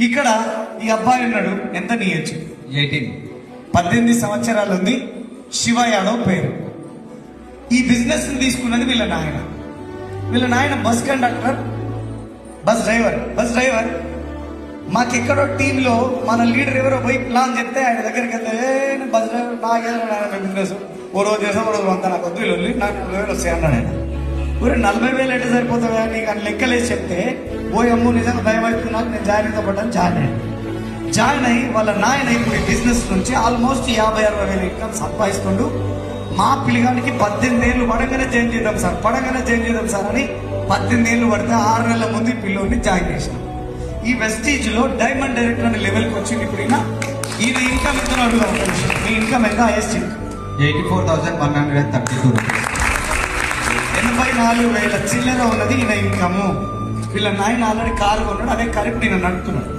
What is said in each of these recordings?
ఇక్కడ ఈ అబ్బాయి ఉన్నాడు, ఎంత నీ ఏజ్? 18. 18 సంవత్సరాలు ఉంది. శివ యాదవ్ పేరు. ఈ బిజినెస్ తీసుకున్నది వీళ్ళ నాయన బస్ కండక్టర్, బస్ డ్రైవర్. మాకెక్కడో టీంలో మన లీడర్ ఎవరో పోయి ప్లాన్ చెప్తే ఆయన దగ్గరికి వెళ్తే బస్ డ్రైవర్ నాకేదో బిజినెస్ ఓ రోజు చేసాం, ఓ రోజు అంతా నాకు వద్దు వెళ్ళి నాకు 40,000 వస్తాయి అన్నాడు ఆయన. ఊరే 40,000 ఎట్లా సరిపోతుందా నీకు అని లెక్కలేసి చెప్తే ఓ అమ్ము నిజంగా భయం అవుతున్నాను, నేను జాయిన్ పడ్డాను. జాయిన్ అయ్యి వాళ్ళ నాయన ఇప్పుడు ఈ బిజినెస్ నుంచి ఆల్మోస్ట్ 50,000-60,000 ఇన్కమ్ సంపాదిస్తుండు. మా పిల్లగానికి 18 ఏళ్ళు పడగానే జాయిన్ చేద్దాం సార్ అని 18 ఏళ్ళు పడితే 6 నెలల ముందు ఈ పిల్లోని జాయిన్ చేశాం. ఈ వెస్టీజ్ లో డైమండ్ డైరెక్టర్ అనే లెవెల్కి వచ్చింది. ఇప్పుడు ఈయన ఇన్కమ్ ఎంత అడుగుదాం? మీ ఇన్కమ్ ఎంత? Highest 84,132 rupees. 84,000 చిల్లర ఉన్నది ఈయన ఇన్కమ్. వీళ్ళ నాయన ఆల్రెడీ కారు కొన్నాడు, అదే కరెక్ట్ ఈయన నడుపుతున్నాడు.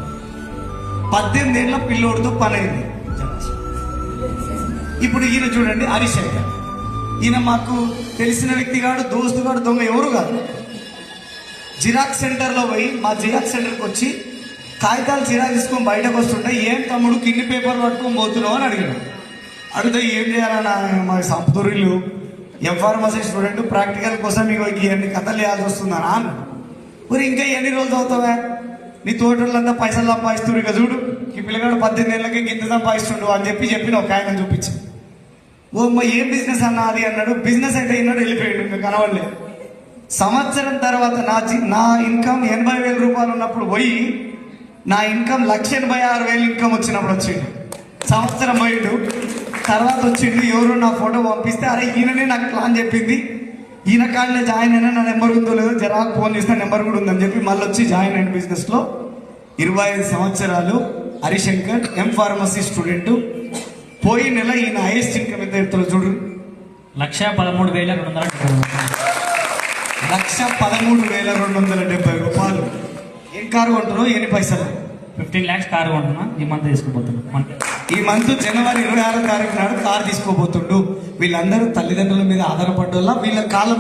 18 ఏళ్ళ పిల్లోడితో పని అయింది. ఇప్పుడు ఈయన చూడండి, హరిశంకర్. ఈయన మాకు తెలిసిన వ్యక్తి కాడు, దోస్తు కాడు, దొంగ ఎవరు కాదు. జిరాక్స్ సెంటర్లో పోయి మా జిరాక్స్ సెంటర్కి వచ్చి కాగితాలు జిరాక్స్ తీసుకొని బయటకు వస్తుంటే, ఏం తమ్ముడు కిన్ని పేపర్లు పట్టుకొని పోతున్నావు అని అడిగాడు. అడిగితే ఏం చేయాలన్నా మా సంపూరిలు ఎంఫార్మసీ స్టూడెంట్, ప్రాక్టికల్ కోసం మీకు ఇవన్నీ కథలు చేయాల్సి వస్తుందా అన్న. మరి ఇంకా ఎన్ని రోజులు చదువుతావా? నీ తోటలంతా పైసలు సంపాదిస్తున్నారు, ఇక చూడు ఈ పిల్లగాడు 18 ఏళ్ళకి గింత సంపాదిస్తుండు అని చెప్పిన ఒక ఆయన చూపించి, ఓ అమ్మ ఏం బిజినెస్ అన్నా అది అన్నాడు. బిజినెస్ అయితే అయినాడు, వెళ్ళిపోయాడు, ఇంకా కనవడలేదు. సంవత్సరం తర్వాత నా ఇన్కమ్ 80,000 రూపాయలు ఉన్నప్పుడు పోయి నా ఇన్కమ్ 1,86,000 ఇన్కమ్ వచ్చినప్పుడు వచ్చిండు. సంవత్సరం పోయిండు, తర్వాత వచ్చిండు. ఎవరు నా ఫోటో పంపిస్తే, అరే ఈయననే నాకు ప్లాన్ చెప్పింది, ఈయన కాళ్ళనే జాయిన్ అయినా, నా నెంబర్ ఉందో లేదో జరా ఫోన్ చేస్తే నెంబర్ కూడా ఉందని చెప్పి మళ్ళీ వచ్చి జాయిన్ అయిన బిజినెస్లో 25 సంవత్సరాలు. Harishankar M Pharmacy student. పోయి నెల ఈయన హైయెస్ట్ ఇన్కమ్ ఎంత చెప్తారో చూడు, 1,13,270 రూపాయలు. ఏం కారు కొంటారో, ఎన్ని పైసలు? 15 lakhs కారు కొంటున్నా. ఈ మంత్ తీసుకుపోతున్నాను. ఈ మంత్ జనవరి 26వ తారీఖు నాడు కారు తీసుకోబోతుండు. వీళ్ళందరూ తల్లిదండ్రుల మీద ఆధారపడ్డ వీళ్ళ కాలం